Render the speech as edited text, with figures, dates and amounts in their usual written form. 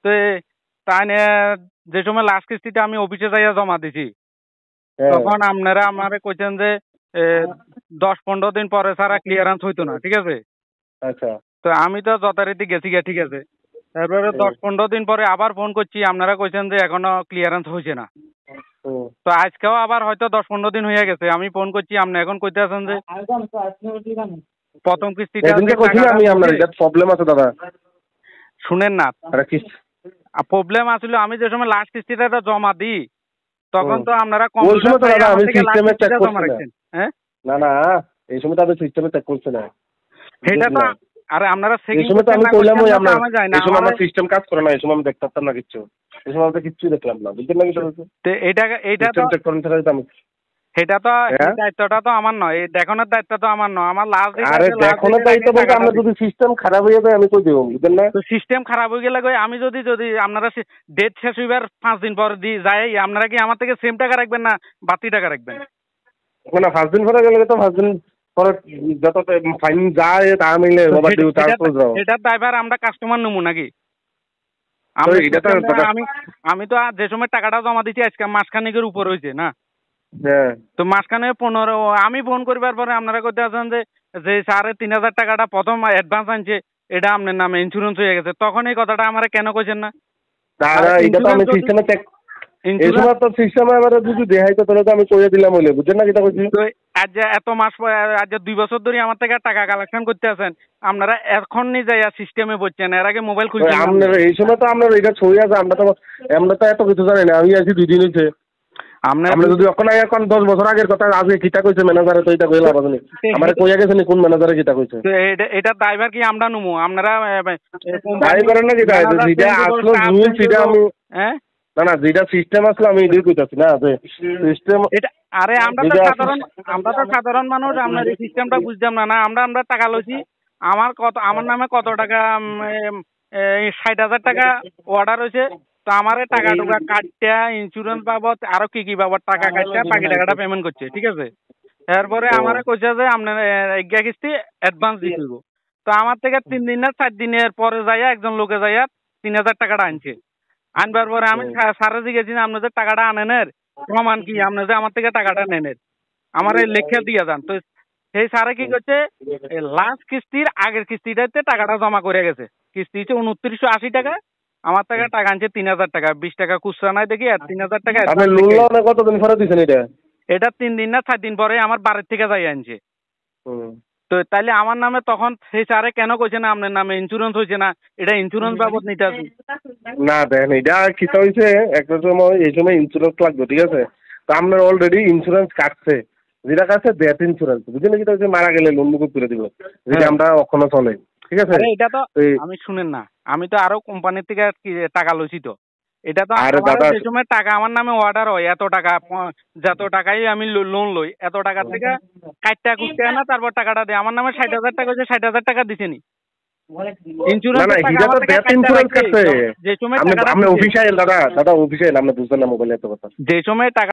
তো তাই নিয়ে যে সময় লাস্ট কিস্তিটা আমি অফিসে যাইয়া জমা দিছি, তখন আপনারা আমারে কইছেন যে 10-15 দিন পরে ছাড়া ক্লিয়ারেন্স হইতো না, ঠিক আছে। আচ্ছা, তো আমি তো যথারীতি গেছি গা, ঠিক আছে। তারপরে 10-15 দিন পরে আবার ফোন করছি, আপনারা কইছেন যে এখনো ক্লিয়ারেন্স হয়েছে না। তো আজকেও আবার হয়তো 10-15 দিন হয়ে গেছে, আমি ফোন করছি, আপনি এখন কইতে আছেন যে প্রথম কিস্তিটা আমি আপনার এটা প্রবলেম আছে দাদা, শুনেন না। প্রবলেম আসলে আমি যে সময় লাস্ট কিস্তিটা জমা দিই তখন তো আপনারা জমা রাখছেন। হ্যাঁ, না না, এই সময় তো আমি সিস্টেমে চেক করছি না সেটা তো। আরে আপনারা এই সময় তো আমি কইলাম ওই আপনার এই সময় আমার সিস্টেম কাজ করে না, এই সময় আমি দেখতে পারতাম না কিছু, এই সময় আমি কিছুই দেখলাম না, বুঝলেন না কি বলছে। তো এইটা তো চেক করেন ছাড়া আমি সেটা তো দায়িত্বটা তো আমার নয়, এই দেখানোর দায়িত্ব তো আমার নয়, আমার লাস্ট দিন। আরে দেখানোর দায়িত্ব বলতে আমরা যদি সিস্টেম খারাপ হয়ে যায় আমি কই দেব, বুঝলেন না। তো সিস্টেম খারাপ হয়ে গেলে আমি যদি আপনারা ডেট শেষ হইবার 5 দিন পর দিয়ে যাই, আপনারা কি আমার থেকে সেম টাকা রাখবেন না বাড়তি টাকা রাখবেন? না 5 দিন পরে গেলে তো 5 দিন পরে যত ফাইন যায় তা মিলে বাবা দিও, তারপর যাও। এটা ড্রাইভার আমরা কাস্টমার নেবো নাকি? আমি তো যে সময় টাকাটা জমা দিচ্ছি আজকে মাসখানেকের উপর হয়েছে না। তো মাসখানে 15 আমি ফোন করবার পরে আপনারা কইতে আছেন যে 3,500 টাকাটা প্রথম অ্যাডভান্স আনছে এটা আপনার নামে ইন্স্যুরেন্স হয়ে গেছে। তখন এই কথাটা আমারে কেন কইছেন না? এটা তো আমি সিস্টেমে চেক এই সময় তো সিস্টেমে এবারে যদি দেখাইতো তাহলে তো আমি কইয়া দিলাম হইলে, বুঝছেন না কিটা কইছি। তো আজ এত মাস আজ 2 বছর ধরে আমার থেকে টাকা কালেকশন করতে আছেন, আপনারা এখন নি যাইয়া সিস্টেমে বলছেন, এর আগে মোবাইল খুলছেন আপনারা। এই সময় তো আপনারা এটা ছবি আছে, আমরা তো এত কিছু জানি না, আমি আছি 2 দিন হইছে। আমরা যদি এখন 10 বছর আগের কথা আজকে কিটা কইছে ম্যানেজারে, তো এটা কইলা বাজনি আমারে কইয়া গেছেন কোন ম্যানেজারে কিটা কইছে। তো এটা ড্রাইভার কি আমরা নেবো? আপনারা তাই করেন না কিটা, যেটা আসলো রুল সেটা আমি না যেটা সিস্টেম আসলো আমি এটাই কইতাছি না যে সিস্টেম এটা। আরে আমরা তো সাধারণ মানুষ, আমরা এই সিস্টেমটা বুঝতাম না। আমরা টাকা লইছি, আমার নামে কত টাকা 60,000 টাকা অর্ডার হয়েছে। তো আমার টাকা টুকা কাটটা ইন্স্যুরেন্স বাবদ আরো কি বাবদ টাকা কাটটা বাকি টাকাটা পেমেন্ট করছে, ঠিক আছে। এরপরে আমারে কইছে যে আপনার 1 কিস্তি অ্যাডভান্স দিয়ে দিব। তো আমার থেকে 3 দিন না 4 দিনের পরে যাইয়া একজন লোকে যাইয়া 3,000 টাকাটা আনছে। আনবার পরে আমি স্যারে জিজ্ঞেছি আপনাদের টাকাটা আনেনের প্রমাণ কি, আপনাদের আমার থেকে টাকাটা নেনের আমার লেখা দিয়ে যান। তো সেই স্যারে কি করছে, লাস্ট কিস্তির আগের কিস্তিটাতে টাকাটা জমা করে গেছে। কিস্তি হচ্ছে 2980 টাকা, আমার থেকে টাকা আনছে 3,000 টাকা, 20 টাকা খুচরা নাই দেখি, আর 3,000 টাকা। কতদিন পরে দিচ্ছেন এটা 3 দিন না 4 দিন পরে আমার বাড়ির থেকে যাই আনছে। তো তাইলে আমার নামে তখন সেই স্যারে কেন কইছে না আপনার নামে ইন্স্যুরেন্স হয়েছে না, এটা ইন্স্যুরেন্স বাবদ নিতে আসি না। দেখেন এটা কিটা হয়েছে, একটা সময় এই সময় ইন্স্যুরেন্স লাগবে, ঠিক আছে। তো আপনার অলরেডি ইন্স্যুরেন্স কাটছে, যেটা কাটছে ডেথ ইন্স্যুরেন্স, বুঝলেন কিটা হচ্ছে, মারা গেলে লোন মুকুব করে দিব, যেটা আমরা এখনো চলে, ঠিক আছে। এটা তো আমি শুনেন না, আমি তো আরো কোম্পানির থেকে টাকা লইছি। তো এটা তো যে সময় টাকা আমার নামে অর্ডার হয় এত টাকা, যত টাকাই আমি লোন লই এত টাকা থেকে কাটটা কুটতে না তারপর টাকাটা দেয়। আমার নামে 60,000 টাকা হচ্ছে, 60,000 টাকা দিছে নি ইন্স্যুরেন্স। যে সময় অফিসে দাদা অফিসে আমরা বুঝতেন না মোবাইলে এত কথা, যে সময় টাকা